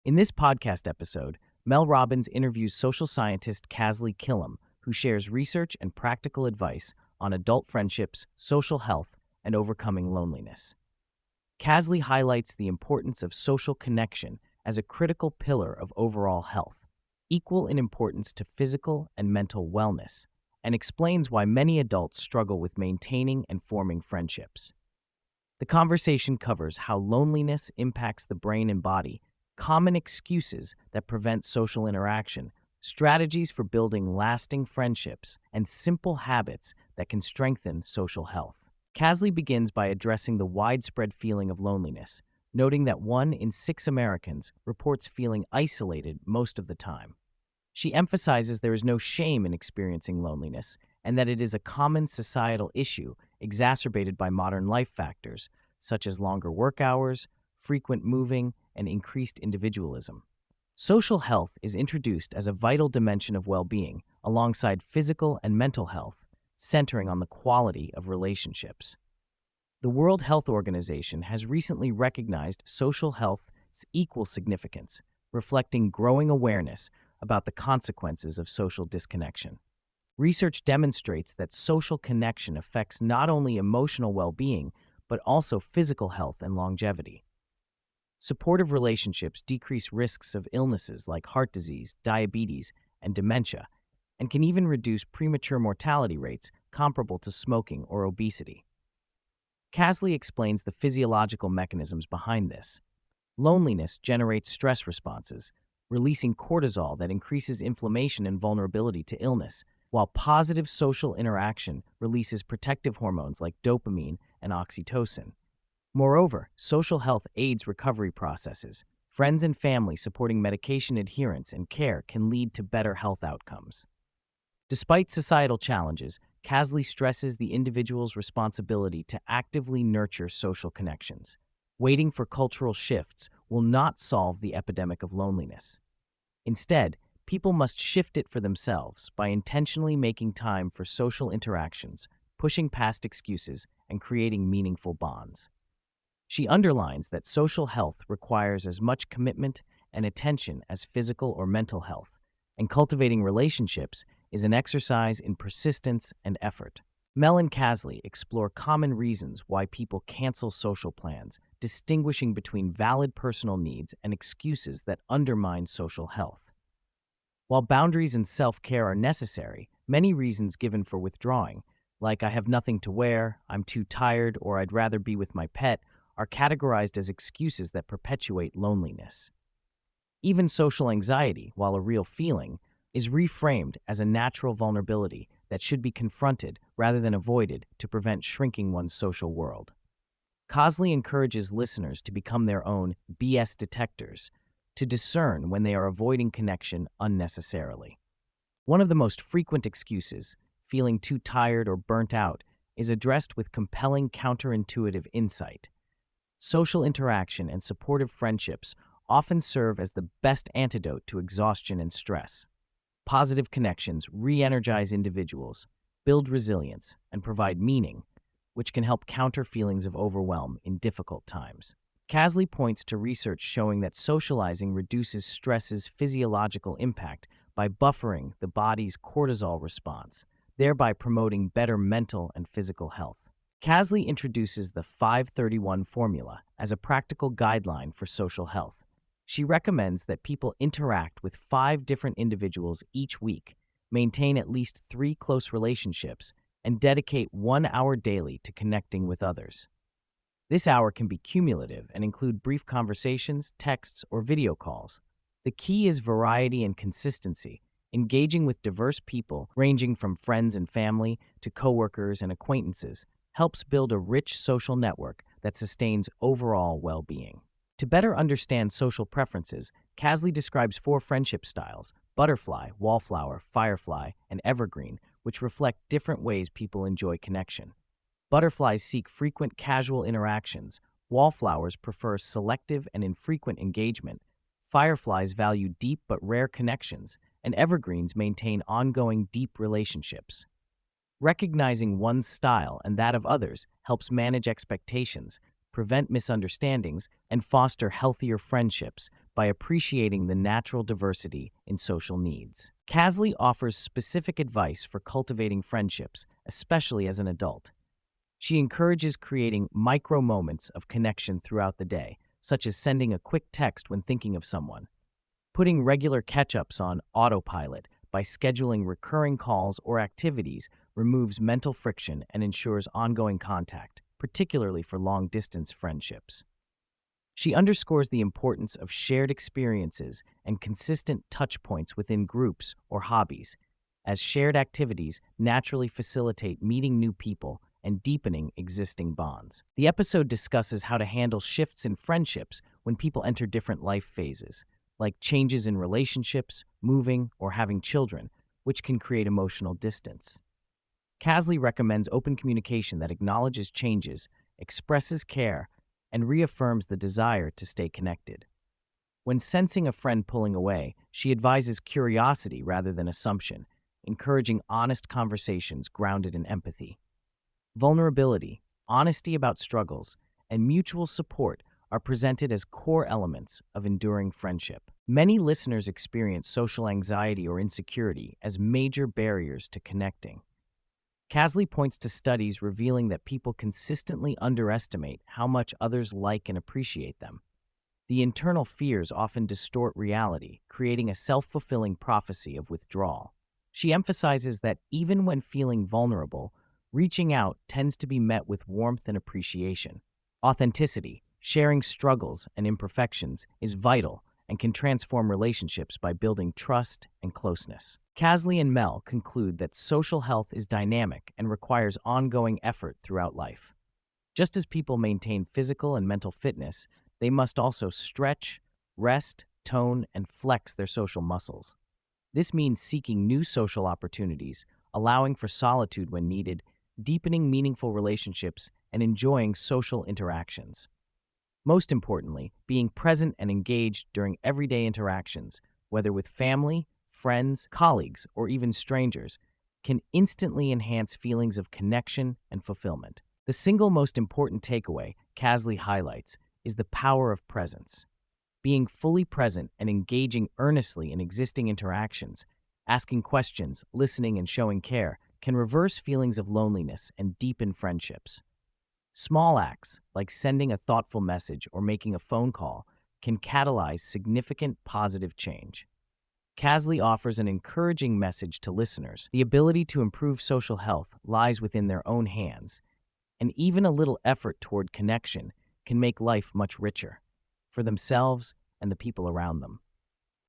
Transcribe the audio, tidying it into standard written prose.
In this podcast episode, Mel Robbins interviews social scientist Kasley Killam, who shares research and practical advice on adult friendships, social health, and overcoming loneliness. Kasley highlights the importance of social connection as a critical pillar of overall health, equal in importance to physical and mental wellness, and explains why many adults struggle with maintaining and forming friendships. The conversation covers how loneliness impacts the brain and body, common excuses that prevent social interaction, strategies for building lasting friendships, and simple habits that can strengthen social health. Kasley begins by addressing the widespread feeling of loneliness, noting that 1 in 6 Americans reports feeling isolated most of the time. She emphasizes there is no shame in experiencing loneliness and that it is a common societal issue exacerbated by modern life factors such as longer work hours, frequent moving, and increased individualism. Social health is introduced as a vital dimension of well-being alongside physical and mental health, centering on the quality of relationships. The World Health Organization has recently recognized social health's equal significance, reflecting growing awareness about the consequences of social disconnection. Research demonstrates that social connection affects not only emotional well-being, but also physical health and longevity. Supportive relationships decrease risks of illnesses like heart disease, diabetes, and dementia, and can even reduce premature mortality rates comparable to smoking or obesity. Kasley explains the physiological mechanisms behind this. Loneliness generates stress responses, releasing cortisol that increases inflammation and vulnerability to illness, while positive social interaction releases protective hormones like dopamine and oxytocin. Moreover, social health aids recovery processes. Friends and family supporting medication adherence and care can lead to better health outcomes. Despite societal challenges, Kasley stresses the individual's responsibility to actively nurture social connections. Waiting for cultural shifts will not solve the epidemic of loneliness. Instead, people must shift it for themselves by intentionally making time for social interactions, pushing past excuses, and creating meaningful bonds. She underlines that social health requires as much commitment and attention as physical or mental health, and cultivating relationships is an exercise in persistence and effort. Mel and Kasley explore common reasons why people cancel social plans, distinguishing between valid personal needs and excuses that undermine social health. While boundaries and self-care are necessary, many reasons given for withdrawing, like "I have nothing to wear," "I'm too tired," or "I'd rather be with my pet," are categorized as excuses that perpetuate loneliness. Even social anxiety, while a real feeling, is reframed as a natural vulnerability that should be confronted rather than avoided to prevent shrinking one's social world. Kasley encourages listeners to become their own BS detectors, to discern when they are avoiding connection unnecessarily. One of the most frequent excuses, feeling too tired or burnt out, is addressed with compelling counterintuitive insight. Social interaction and supportive friendships often serve as the best antidote to exhaustion and stress. Positive connections re-energize individuals, build resilience, and provide meaning, which can help counter feelings of overwhelm in difficult times. Kasley points to research showing that socializing reduces stress's physiological impact by buffering the body's cortisol response, thereby promoting better mental and physical health. Kasley introduces the 531 formula as a practical guideline for social health. She recommends that people interact with 5 different individuals each week, maintain at least 3 close relationships, and dedicate 1 hour daily to connecting with others. This hour can be cumulative and include brief conversations, texts, or video calls. The key is variety and consistency, engaging with diverse people ranging from friends and family to coworkers and acquaintances helps build a rich social network that sustains overall well-being. To better understand social preferences, Kasley describes 4 friendship styles: butterfly, wallflower, firefly, and evergreen, which reflect different ways people enjoy connection. Butterflies seek frequent casual interactions, wallflowers prefer selective and infrequent engagement, fireflies value deep but rare connections, and evergreens maintain ongoing deep relationships. Recognizing one's style and that of others helps manage expectations, prevent misunderstandings, and foster healthier friendships by appreciating the natural diversity in social needs. Kasley offers specific advice for cultivating friendships, especially as an adult. She encourages creating micro moments of connection throughout the day, such as sending a quick text when thinking of someone, putting regular catch-ups on autopilot by scheduling recurring calls or activities removes mental friction and ensures ongoing contact, particularly for long-distance friendships. She underscores the importance of shared experiences and consistent touchpoints within groups or hobbies, as shared activities naturally facilitate meeting new people and deepening existing bonds. The episode discusses how to handle shifts in friendships when people enter different life phases, like changes in relationships, moving, or having children, which can create emotional distance. Kasley recommends open communication that acknowledges changes, expresses care, and reaffirms the desire to stay connected. When sensing a friend pulling away, she advises curiosity rather than assumption, encouraging honest conversations grounded in empathy. Vulnerability, honesty about struggles, and mutual support are presented as core elements of enduring friendship. Many listeners experience social anxiety or insecurity as major barriers to connecting. Kasley points to studies revealing that people consistently underestimate how much others like and appreciate them. The internal fears often distort reality, creating a self-fulfilling prophecy of withdrawal. She emphasizes that even when feeling vulnerable, reaching out tends to be met with warmth and appreciation. Authenticity, sharing struggles and imperfections, is vital and can transform relationships by building trust and closeness. Kasley and Mel conclude that social health is dynamic and requires ongoing effort throughout life. Just as people maintain physical and mental fitness, they must also stretch, rest, tone, and flex their social muscles. This means seeking new social opportunities, allowing for solitude when needed, deepening meaningful relationships, and enjoying social interactions. Most importantly, being present and engaged during everyday interactions, whether with family, friends, colleagues, or even strangers, can instantly enhance feelings of connection and fulfillment. The single most important takeaway Kasley highlights is the power of presence. Being fully present and engaging earnestly in existing interactions, asking questions, listening, and showing care can reverse feelings of loneliness and deepen friendships. Small acts, like sending a thoughtful message or making a phone call, can catalyze significant positive change. Kasley offers an encouraging message to listeners. The ability to improve social health lies within their own hands, and even a little effort toward connection can make life much richer for themselves and the people around them.